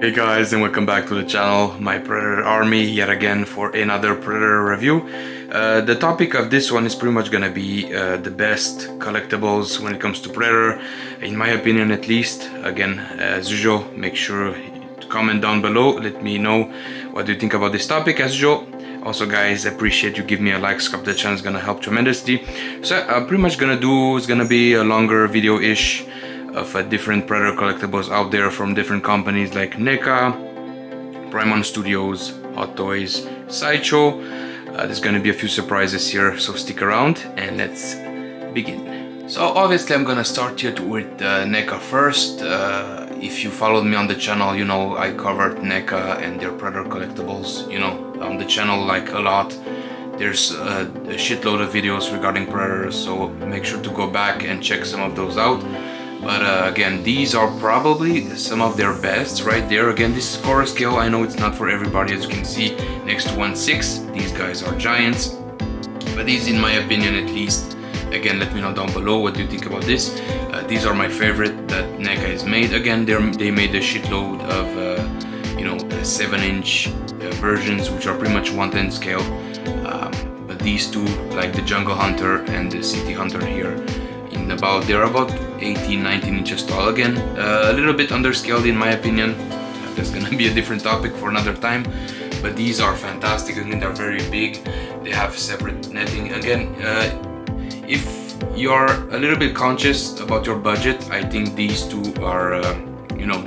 Hey guys, and welcome back to the channel, my Predator army, yet again for another Predator review. The topic of this one is pretty much gonna be the best collectibles when it comes to Predator, in my opinion at least. Again, as usual, make sure to comment down below, let me know what you think about this topic as usual. Also guys, I appreciate you give me a like, subscribe to the channel, it's gonna help tremendously. So I'm pretty much gonna do, it's gonna be a longer video-ish of different Predator collectibles out there from different companies like NECA, Prime Studios, Hot Toys, Sideshow. There's gonna be a few surprises here, so stick around and let's begin. So obviously I'm gonna start here with NECA first. If you followed me on the channel, you know I covered NECA and their Predator collectibles, you know, on the channel like a lot. There's a shitload of videos regarding Predators, so make sure to go back and check some of those out. But again, these are probably some of their best right there. Again, this is core scale. I know it's not for everybody, as you can see next to 1/6. These guys are giants, but these, in my opinion at least, again, let me know down below what do you think about this. These are my favorite that NECA has made. Again, they made a shitload of you know, 7-inch versions, which are pretty much 1/10 scale. But these two, like the Jungle Hunter and the City Hunter here, they're about 18-19 inches tall. Again, a little bit underscaled in my opinion. That's gonna be a different topic for another time, but these are fantastic. Again, they're very big, they have separate netting. Again, if you're a little bit conscious about your budget, I think these two are you know,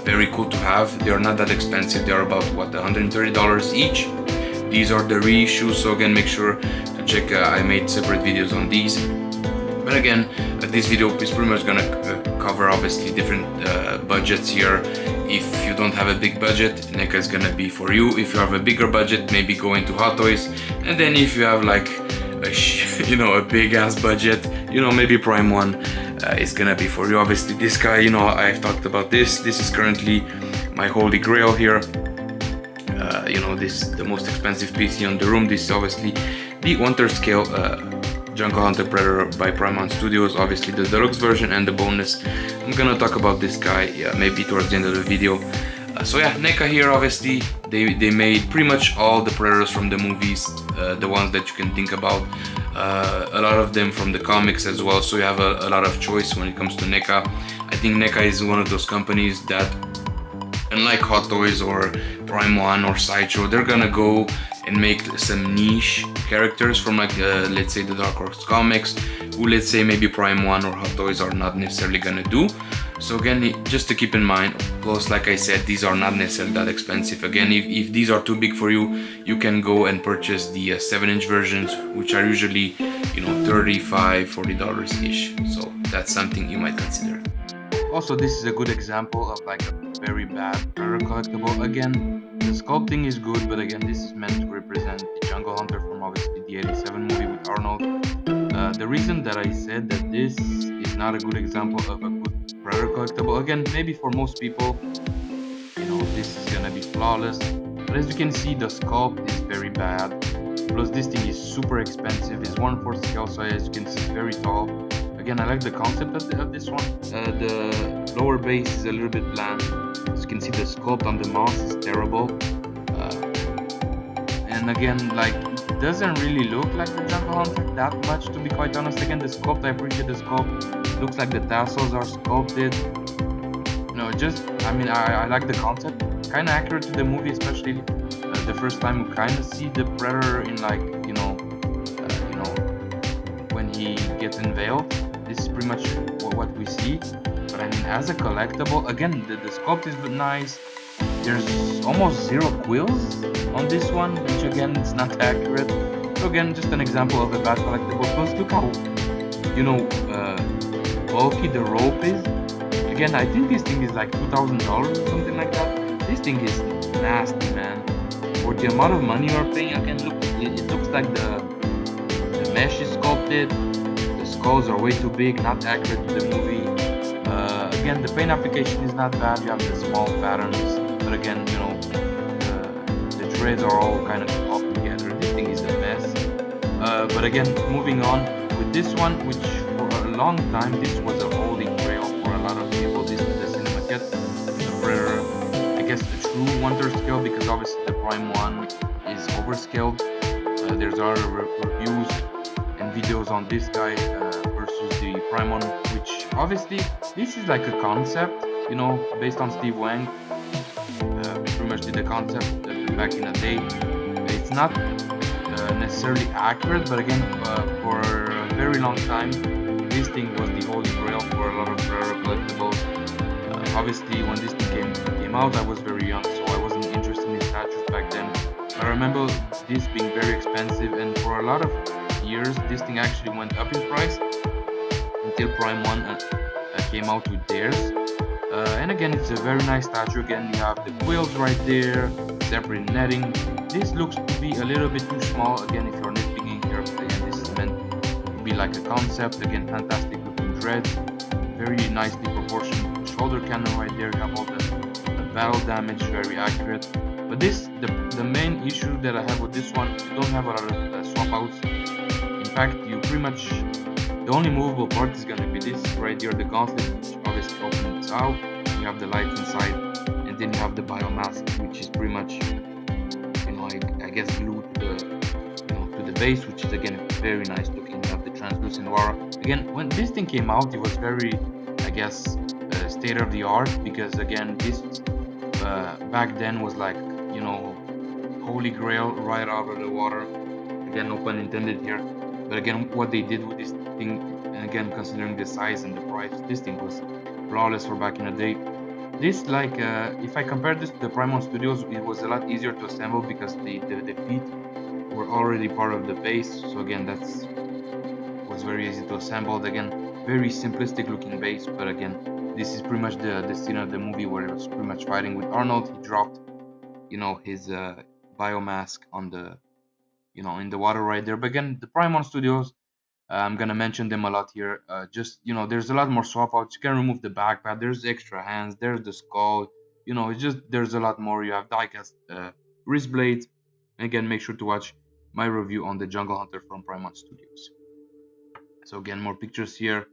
very cool to have. They're not that expensive, they're about what, $130 each. These are the reissues, so again, make sure to check, I made separate videos on these. But again, this video is pretty much gonna cover obviously different budgets here. If you don't have a big budget, NECA is gonna be for you. If you have a bigger budget, maybe go into Hot Toys. And then if you have like you know, a big ass budget, you know, maybe Prime One is gonna be for you. Obviously this guy, you know, I've talked about this. This is currently my holy grail here. You know, this is the most expensive piece on the room. This is obviously the 1/3 scale Jungle Hunter Predator by Prime Studios, obviously the deluxe version and the bonus. I'm gonna talk about this guy, yeah, maybe towards the end of the video. So yeah, NECA here, obviously they made pretty much all the Predators from the movies, the ones that you can think about, a lot of them from the comics as well, so you have a lot of choice when it comes to NECA. I think NECA is one of those companies that, unlike Hot Toys or Prime One or Sideshow, they're gonna go and make some niche characters from like let's say the Dark Horse comics, who let's say maybe Prime One or Hot Toys are not necessarily gonna do. So again, just to keep in mind, plus like I said, these are not necessarily that expensive. Again, if these are too big for you, you can go and purchase the 7-inch versions, which are usually, you know, $35-40 ish. So that's something you might consider. Also, this is a good example of like a very bad Predator collectible. Again, the sculpting is good, but again, this is meant to represent the Jungle Hunter from obviously the 87 movie with Arnold. The reason that I said that this is not a good example of a good Predator collectible, again, maybe for most people, you know, this is gonna be flawless, but as you can see, the sculpt is very bad. Plus this thing is super expensive. It's 1/4 scale, so as you can see, it's very tall. Again, I like the concept of this one. The lower base is a little bit bland. As you can see, the sculpt on the moss is terrible. And again, like, it doesn't really look like the Jungle Hunter that much, to be quite honest. Again, the sculpt, I appreciate the sculpt. Looks like the tassels are sculpted. No, just, I mean, I like the concept. Kind of accurate to the movie, especially the first time we kind of see the Predator in, like, you know, when he gets unveiled. This is pretty much what we see. But I mean, as a collectible, again, the sculpt is nice. There's almost zero quills on this one, which again, it's not accurate. So again, just an example of a bad collectible. Plus, look how, you know, bulky the rope is. Again, I think this thing is like $2,000 or something like that. This thing is nasty, man. For the amount of money you're paying, again, look, it looks like the mesh is sculpted. The skulls are way too big, not accurate to the movie. Again, the paint application is not bad. You have the small patterns, but again, you know, the threads are all kind of up together. This thing is a mess. But again, moving on with this one, which for a long time this was a holy grail for a lot of people. This was the cinema kit, the Predator. I guess true 1/3 scale because obviously the Prime 1 is overscaled. There's a lot of reviews and videos on this guy versus the Prime 1, which obviously this is like a concept, you know, based on Steve Wang. Pretty much did the concept back in the day. It's not necessarily accurate, but again, for a very long time, this thing was the holy grail for a lot of rare collectibles. Obviously, when this thing came out, I was very young, so I wasn't interested in statues back then. But I remember this being very expensive, and for a lot of years, this thing actually went up in price until Prime 1 came out with theirs. And again, it's a very nice statue. Again, you have the quills right there, separate netting. This looks to be a little bit too small. Again, if you're nitpicking here, again, this is meant to be like a concept. Again, fantastic looking dread, very nicely proportioned shoulder cannon right there. You have all the battle damage, very accurate. But the main issue that I have with this one, you don't have a lot of swap outs. In fact, you pretty much, the only movable part is gonna be this right here, the gauntlet, which obviously opens out. You have the lights inside, and then you have the biomask, which is pretty much, you know, I guess glued to the, you know, to the base, which is again very nice looking. You have the translucent aura. Again, when this thing came out, it was very, I guess, state of the art, because again, this back then was like, you know, holy grail right out of the water. Again, no pun intended here. But again, what they did with this thing, and again, considering the size and the price, this thing was flawless for back in the day. This, like, if I compare this to the Prime 1 Studios, it was a lot easier to assemble because the feet were already part of the base. So again, that's was very easy to assemble. Again, very simplistic looking base, but again, this is pretty much the scene of the movie where it was pretty much fighting with Arnold. He dropped, you know, his biomask on the, you know, in the water right there. But again, the Prime 1 Studios, I'm gonna mention them a lot here. Just, you know, there's a lot more swap outs. You can remove the backpack. There's extra hands. There's the skull. You know, it's just there's a lot more. You have diecast wrist blades. And again, make sure to watch my review on the Jungle Hunter from Prime 1 Studios. So again, more pictures here.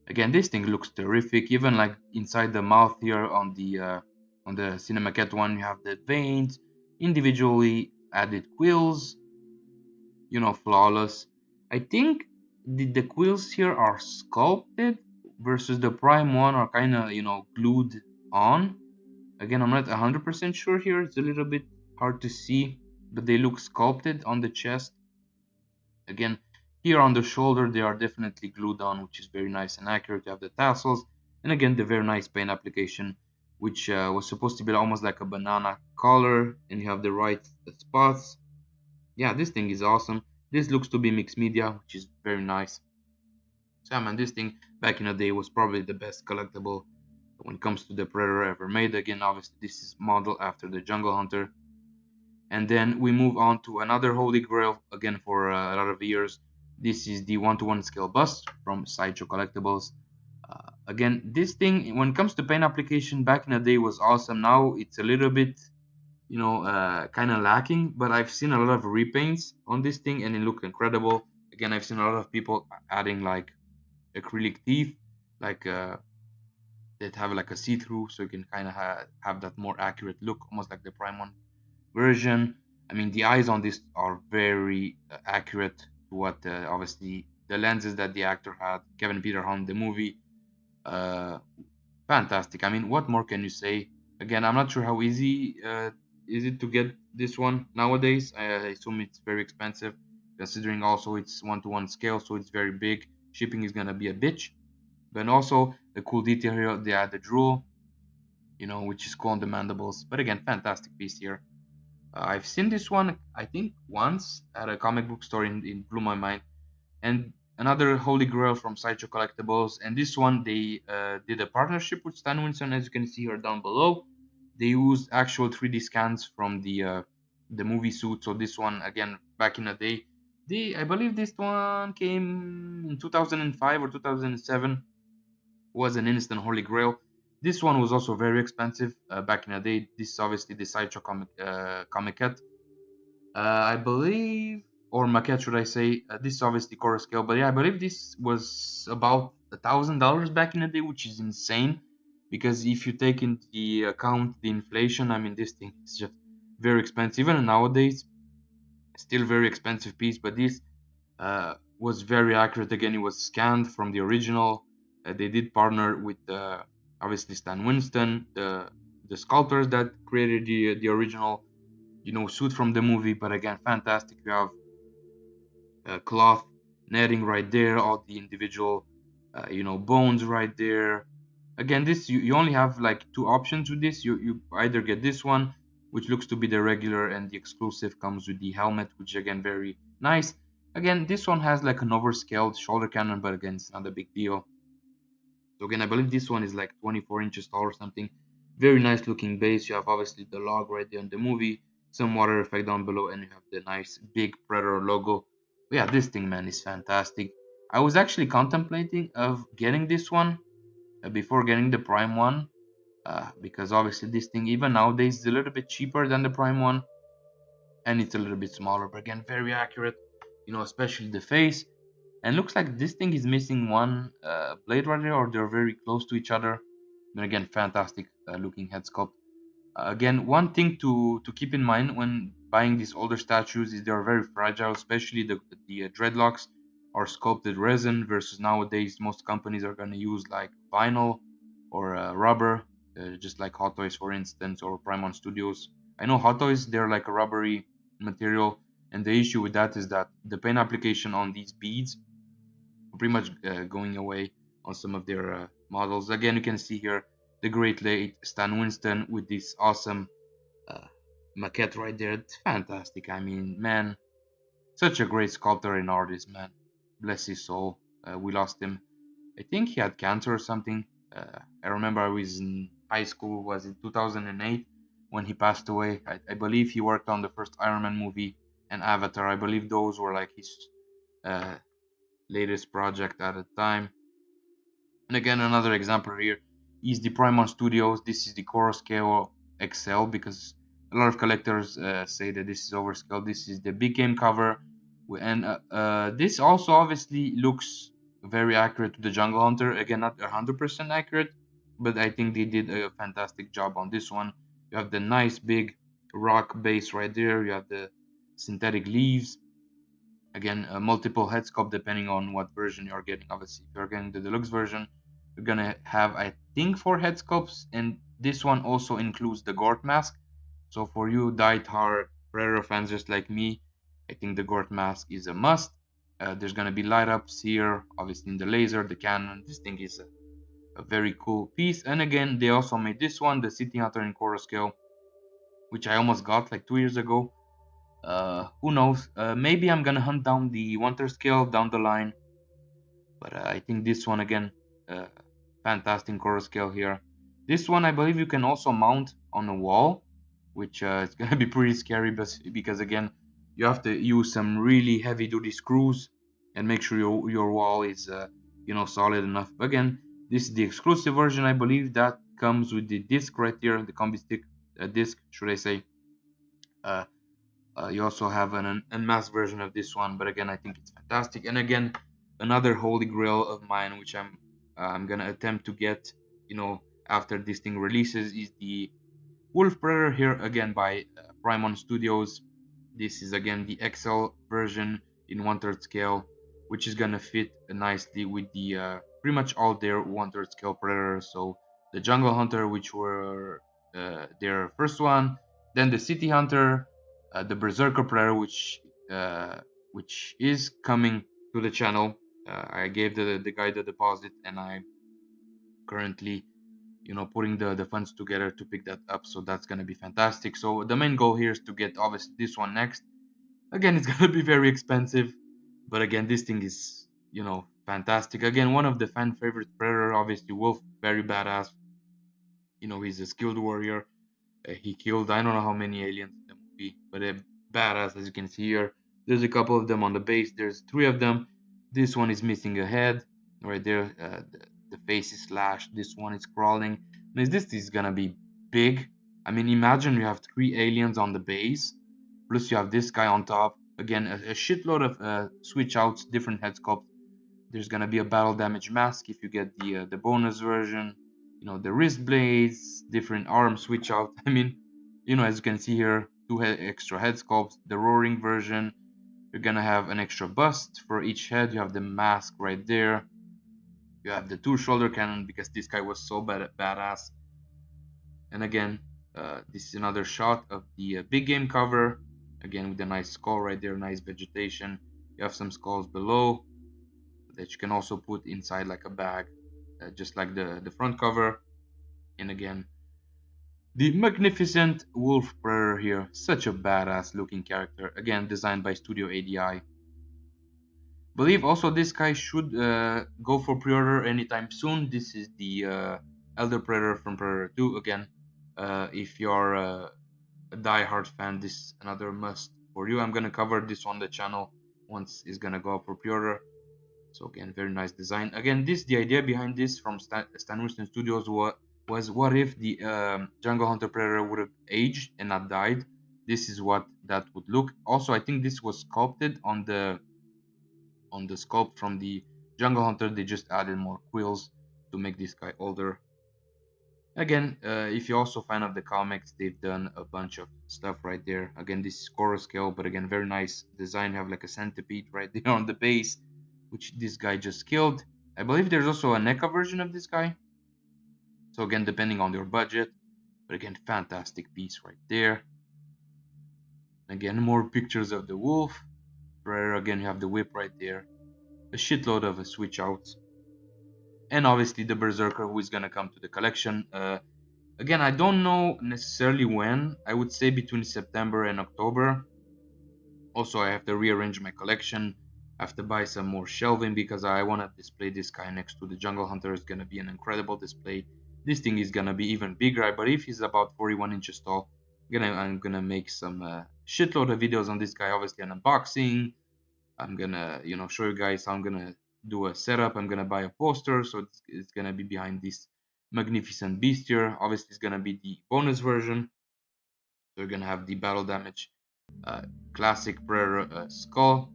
Again, this thing looks terrific. Even like inside the mouth here on the Cinema Cat one, you have the veins, individually added quills. You know, flawless. I think the quills here are sculpted versus the Prime one are kind of, you know, glued on. Again, I'm not 100% sure here. It's a little bit hard to see, but they look sculpted on the chest. Again, here on the shoulder, they are definitely glued on, which is very nice and accurate. You have the tassels, and again, the very nice paint application, which was supposed to be almost like a banana color, and you have the right spots. Yeah, this thing is awesome. This looks to be mixed media, which is very nice. So yeah, man, this thing back in the day was probably the best collectible when it comes to the Predator ever made. Again, obviously, this is modeled after the Jungle Hunter. And then we move on to another holy grail, again for a lot of years. This is the 1-to-1 scale bust from Sideshow Collectibles. Again, this thing, when it comes to paint application, back in the day was awesome. Now it's a little bit, you know, kind of lacking, but I've seen a lot of repaints on this thing and it looked incredible. Again, I've seen a lot of people adding like acrylic teeth, like that have like a see-through, so you can kind of have that more accurate look, almost like the Prime 1 version. I mean, the eyes on this are very accurate to what obviously the lenses that the actor had, Kevin Peter Hunt, the movie. Uh, Fantastic. I mean, what more can you say? Again, I'm not sure how easy is it to get this one nowadays. I assume it's very expensive, considering also it's 1-to-1 scale, so it's very big. Shipping is gonna be a bitch. But also the cool detail here, they add the drool, you know, which is cool on the mandibles. But again, fantastic piece here. I've seen this one, I think, once at a comic book store in Blew My Mind. And another holy grail from Sideshow Collectibles. And this one, they did a partnership with Stan Winston, as you can see here down below. They used actual 3D scans from the movie suit. So this one, again, back in the day, I believe this one came in 2005 or 2007, was an instant holy grail. This one was also very expensive back in the day. This is obviously the Sideshow comic cat. I believe, or maquette, should I say? This is obviously core scale, but yeah, I believe this was about $1,000 back in the day, which is insane. because if you take into the account the inflation, I mean, this thing is just very expensive. Even nowadays, still very expensive piece, but this was very accurate. Again, it was scanned from the original. They did partner with obviously Stan Winston, the sculptors that created the original, suit from the movie. But again, fantastic. You have cloth netting right there, all the individual, bones right there. Again, this you only have like two options with this. You either get this one, which looks to be the regular, and the exclusive comes with the helmet, which again very nice. Again, this one has like an overscaled shoulder cannon, but again, it's not a big deal. So again, I believe this one is like 24 inches tall or something. Very nice looking base. You have obviously the log right there in the movie, some water effect down below, and you have the nice big Predator logo. But yeah, this thing, man, is fantastic. I was actually contemplating of getting this one before getting the Prime one, because obviously this thing even nowadays is a little bit cheaper than the Prime one, and it's a little bit smaller. But again, very accurate. Especially the face. And looks like this thing is missing one blade right there, or they're very close to each other. But again, fantastic looking head sculpt. Again, one thing to keep in mind when buying these older statues is they're very fragile, especially the dreadlocks are sculpted resin versus nowadays most companies are going to use like vinyl or rubber, just like Hot Toys for instance or Primon Studios. I know Hot Toys they're like a rubbery material, and the issue with that is that the paint application on these beads pretty much going away on some of their models. Again, you can see here the great late Stan Winston with this awesome uh, maquette right there. It's fantastic. I mean, man, such a great sculptor and artist, man. Bless his soul. We lost him. I think he had cancer or something. I remember I was in high school, was in 2008 when he passed away. I believe he worked on the first Iron Man movie and Avatar. I believe those were like his uh, latest project at the time. And again, another example here is the Primon Studios. This is the Core Scale XL because a lot of collectors say that this is overscale. This is the big game cover, and this also obviously looks very accurate to the Jungle Hunter. Again, not 100% accurate, but I think they did a fantastic job on this one. You have the nice big rock base right there. You have the synthetic leaves. Again, multiple head sculpt depending on what version you're getting. Obviously, if you're getting the deluxe version, you're gonna have, I think, 4 head sculpts, and this one also includes the Gort mask. So for you die-hard Predator fans just like me, I think the Gort mask is a must. There's gonna be light ups here, obviously in the laser, the cannon. This thing is a very cool piece. And again, they also made this one, the City Hunter in Core Scale, which I almost got like 2 years ago. Who knows? Maybe I'm gonna hunt down the Winter scale down the line, but I think this one again, uh, fantastic core scale here. This one I believe you can also mount on a wall, which is gonna be pretty scary, but because again, you have to use some really heavy-duty screws and make sure your wall is solid enough. But again, this is the exclusive version. I believe that comes with the disc right here, the combi stick disc, should I say? Uh, you also have an unmasked version of this one, but again, I think it's fantastic. And again, another holy grail of mine, which I'm gonna attempt to get, after this thing releases, is the Wolf Predator here again by Primon Studios. This is again the XL version in 1/3 scale, which is gonna fit nicely with the pretty much all their 1/3 scale Predators. So the Jungle Hunter, which were their first one, then the City Hunter, the Berserker Predator, which is coming to the channel. I gave the guy the deposit, and I currently putting the funds together to pick that up, so that's going to be fantastic. So the main goal here is to get obviously this one next. Again, it's going to be very expensive, but again, this thing is fantastic. Again, one of the fan favorite Predator, obviously Wolf, very badass. He's a skilled warrior. He killed I don't know how many aliens in the movie, but a badass, as you can see here. There's a couple of them on the base. There's 3 of them. This one is missing a head right there. The face is slashed. This one is crawling. This is gonna be big. I mean, imagine you have 3 aliens on the base, plus you have this guy on top. Again, a shitload of switch outs, different head sculpts. There's gonna be a battle damage mask if you get the bonus version. you know, the wrist blades, different arm switch out. I mean, you know, as you can see here, two extra head sculpts, the roaring version. You're gonna have an extra bust for each head. You have the mask right there. You have the two shoulder cannon because this guy was so badass. And again, this is another shot of the big game cover. Again, with a nice skull right there, nice vegetation. You have some skulls below that you can also put inside like a bag, just like the front cover. And again, the magnificent wolf predator here, such a badass looking character. Again, designed by Studio ADI. Believe also this guy should go for pre-order anytime soon. This is the Elder Predator from Predator 2. Again, if you're a die-hard fan, this is another must for you. I'm gonna cover this on the channel once it's gonna go up for pre-order. So again, very nice design. Again, the idea behind this from Stan Winston Studios was what if the Jungle Hunter Predator would have aged and not died? This is what that would look. Also, I think this was sculpted on the sculpt from the Jungle Hunter. They just added more quills to make this guy older. Again, if you're also a fan of the comics, they've done a bunch of stuff right there. Again, this is Coro scale, but again, very nice design. You have like a centipede right there on the base, which this guy just killed. I believe there's also a NECA version of this guy. So again, depending on your budget, but again, fantastic piece right there. Again, more pictures of the wolf. Predator, again, you have the whip right there. A shitload of switch outs. And obviously the Berserker who is gonna come to the collection. Again, I don't know necessarily when. I would say between September and October. Also, I have to rearrange my collection. I have to buy some more shelving because I want to display this guy next to the Jungle Hunter. It's gonna be an incredible display. This thing is gonna be even bigger. I believe he's about 41 inches tall. I'm gonna make some shitload of videos on this guy. Obviously, an unboxing. I'm gonna, you know, show you guys how I'm gonna do a setup. I'm gonna buy a poster, so it's gonna be behind this magnificent beast here. Obviously, it's gonna be the bonus version. So you're gonna have the battle damage, uh, classic Predator skull,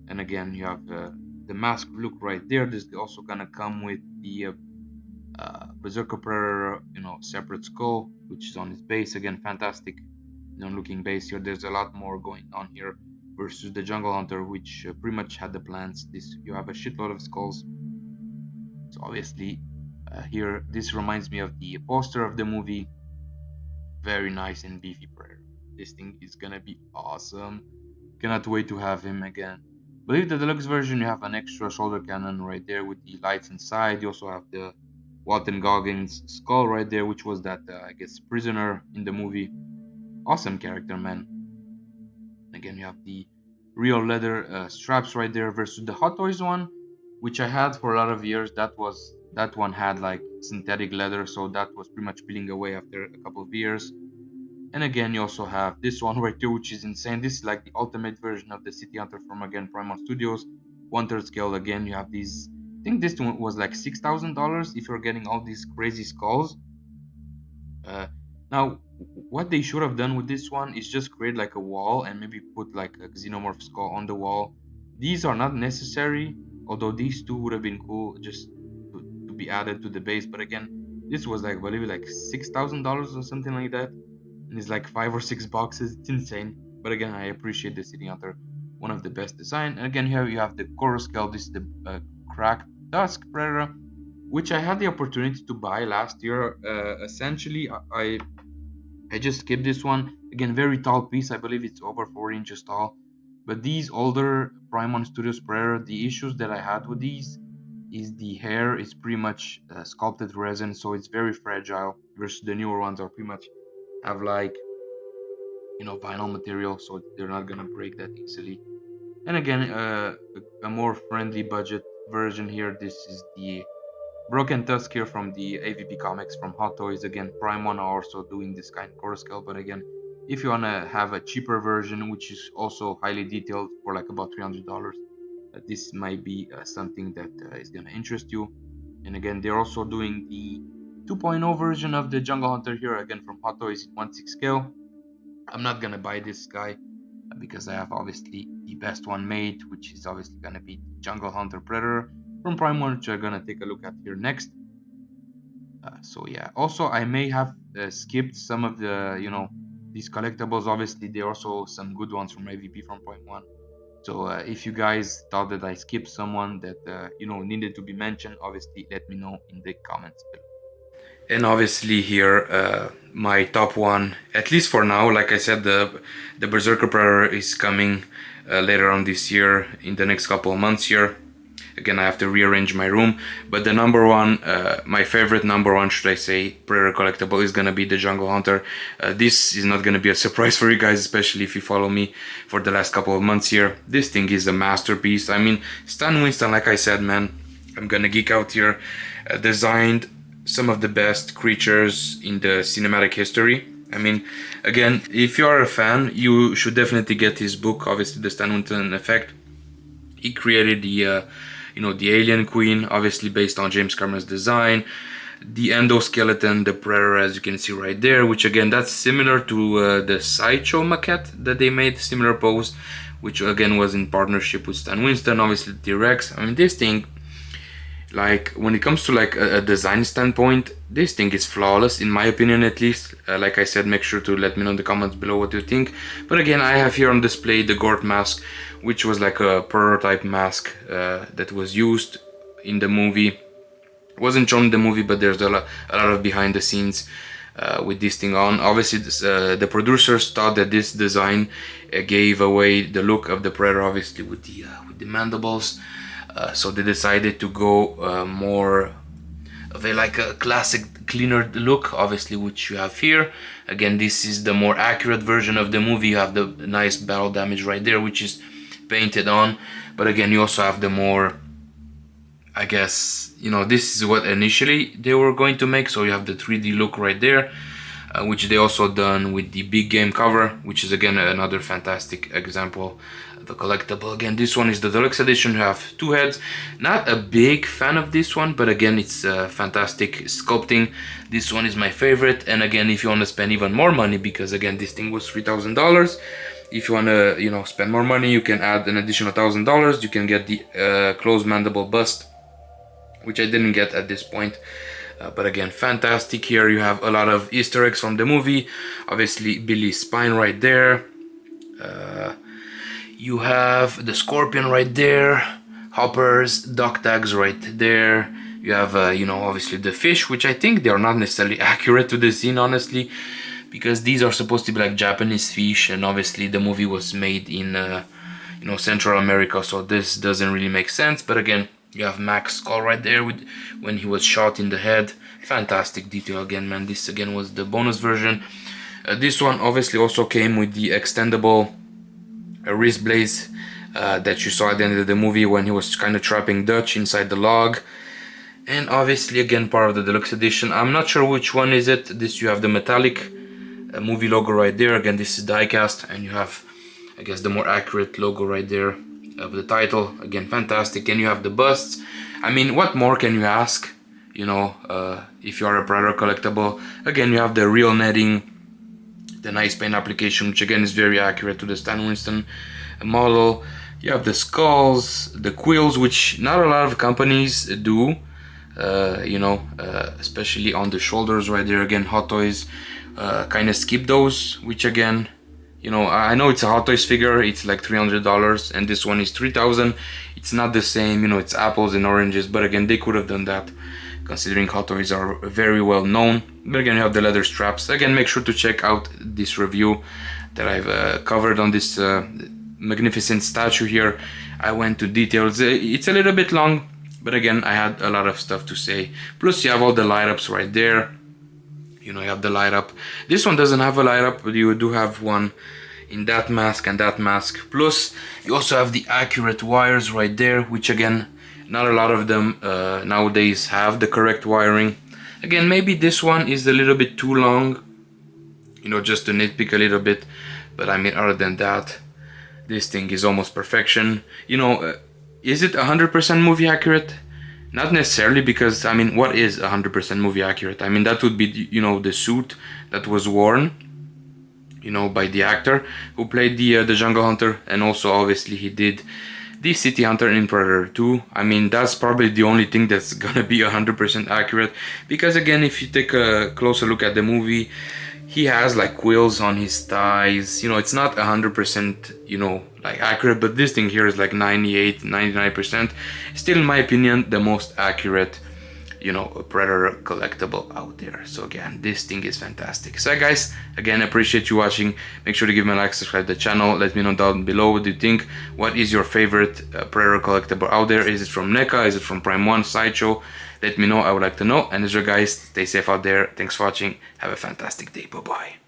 and again you have the mask look right there. This is also gonna come with the Berserker Predator, you know, separate skull, which is on his base. Again, fantastic, you know, looking base here. There's a lot more going on here versus the Jungle Hunter, which pretty much had the plans. This you have a shitload of skulls. So obviously, here this reminds me of the poster of the movie. Very nice and beefy Predator. This thing is gonna be awesome. Cannot wait to have him again. Believe the deluxe version you have an extra shoulder cannon right there with the lights inside. You also have the Walton Goggins skull right there, which was that I guess prisoner in the movie. Awesome character, man. Again, you have the real leather straps right there versus the Hot Toys one, which I had for a lot of years. That one had like synthetic leather, so that was pretty much peeling away after a couple of years. And again, you also have this one right here, which is insane. This is like the ultimate version of the City Hunter from again Primal Studios. 1/3 scale again. You have these. I think this one was like $6,000 if you're getting all these crazy skulls. Uh, Now, what they should have done with this one is just create like a wall and maybe put like a xenomorph skull on the wall. These are not necessary, although these two would have been cool just to be added to the base. But again, this was like I believe like $6,000 or something like that, and it's like 5 or 6 boxes. It's insane. But again, I appreciate the City Hunter, one of the best design. And again, here you have the Coral Scale. This is the cracked Dusk Predator, which I had the opportunity to buy last year. Essentially, I just skipped this one. Again, very tall piece. I believe it's over 4 inches tall. But these older Primon Studios Predator, the issues that I had with these is the hair is pretty much sculpted resin, so it's very fragile. Versus the newer ones are pretty much have like, you know, vinyl material, so they're not gonna break that easily. And again, a more friendly budget version here. This is the Broken Tusk here from the AVP Comics from Hot Toys. Again, Prime One are also doing this kind of core scale, but again, if you wanna have a cheaper version, which is also highly detailed for like about $300, this might be something that is gonna interest you. And again, they're also doing the 2.0 version of the Jungle Hunter here, again from Hot Toys in 1/6 scale. I'm not gonna buy this guy because I have obviously the best one made, which is obviously gonna be Jungle Hunter Predator from Prime One, which we're gonna take a look at here next. So yeah, also I may have skipped some of the, these collectibles. Obviously there are also some good ones from AVP from point one. So if you guys thought that I skipped someone that needed to be mentioned, obviously let me know in the comments below. And obviously here, my top one, at least for now, like I said, the Berserker Predator is coming later on this year, in the next couple of months here. Again, I have to rearrange my room, but the number one, my favorite number one, should I say, Predator collectible is gonna be the Jungle Hunter. This is not gonna be a surprise for you guys, especially if you follow me for the last couple of months here. This thing is a masterpiece. I mean, Stan Winston, like I said, man, I'm gonna geek out here, designed some of the best creatures in the cinematic history. I mean, again, if you are a fan, you should definitely get his book, obviously the Stan Winston Effect. He created the the Alien Queen, obviously based on James Cameron's design. The endoskeleton, the Predator, as you can see right there, which again, that's similar to the Sideshow maquette that they made, similar pose, which again was in partnership with Stan Winston, obviously the T-Rex. I mean, this thing, like, when it comes to like a design standpoint, this thing is flawless, in my opinion at least. Like I said, make sure to let me know in the comments below what you think. But again, I have here on display the Gort mask, which was like a prototype mask that was used in the movie. It wasn't shown in the movie, but there's a lot of behind the scenes with this thing on. Obviously, the producers thought that this design gave away the look of the Predator, obviously with the mandibles. So they decided to go more of a classic, cleaner look, obviously, which you have here. Again, this is the more accurate version of the movie. You have the nice battle damage right there, which is painted on. But again, you also have the more, I guess, this is what initially they were going to make. So you have the 3D look right there, which they also done with the big game cover, which is again another fantastic example of a collectible. Again, this one is the deluxe edition. You have two heads. Not a big fan of this one, but again, it's fantastic sculpting. This one is my favorite. And again, if you want to spend even more money, because again, this thing was $3,000. If you want to, spend more money, you can add an additional $1,000. You can get the closed mandible bust, which I didn't get at this point. But again, fantastic. Here you have a lot of Easter eggs from the movie. Obviously, Billy's spine right there. You have the scorpion right there. Hoppers, duck tags right there. You have, obviously the fish, which I think they are not necessarily accurate to the scene, honestly, because these are supposed to be like Japanese fish, and obviously the movie was made in, Central America, so this doesn't really make sense. But again, you have Mac's skull right there when he was shot in the head. Fantastic detail again, man. This again was the bonus version. This one obviously also came with the extendable wrist blades that you saw at the end of the movie when he was kind of trapping Dutch inside the log. And obviously again part of the deluxe edition. I'm not sure which one is it. This, you have the metallic movie logo right there. Again, this is die cast, and you have, I guess, the more accurate logo right there of the title. Again, fantastic. And you have the busts. I mean, what more can you ask? If you are a Predator collectible. Again, you have the real netting, the nice paint application, which again is very accurate to the Stan Winston model. You have the skulls, the quills, which not a lot of companies do. Especially on the shoulders right there. Again, Hot Toys kind of skip those, which again, I know it's a Hot Toys figure, it's like $300, and this one is $3,000. It's not the same, it's apples and oranges, but again, they could have done that, considering Hot Toys are very well known. But again, you have the leather straps. Again, make sure to check out this review that I've covered on this magnificent statue here. I went to details. It's a little bit long, but again, I had a lot of stuff to say. Plus, you have all the light ups right there. You have the light up. This one doesn't have a light up, but you do have one in that mask and that mask. Plus, you also have the accurate wires right there, which again, not a lot of them nowadays have the correct wiring. Again, maybe this one is a little bit too long, just to nitpick a little bit. But I mean, other than that, this thing is almost perfection. Is it 100% movie accurate? Not necessarily, because I mean, what is 100% movie accurate? I mean, that would be, the suit that was worn, by the actor who played the Jungle Hunter, and also obviously he did the City Hunter in Predator 2. I mean, that's probably the only thing that's gonna be 100% accurate, because again, if you take a closer look at the movie, he has like quills on his thighs. You know, it's not 100%, you know, like accurate, but this thing here is like 98, 99%. Still, in my opinion, the most accurate, you know, Predator collectible out there. So again, this thing is fantastic. So guys, again, appreciate you watching. Make sure to give me a like, subscribe to the channel. Let me know down below what do you think. What is your favorite Predator collectible out there? Is it from NECA? Is it from Prime 1, Sideshow? Let me know. I would like to know. And as you guys, stay safe out there. Thanks for watching. Have a fantastic day. Bye bye.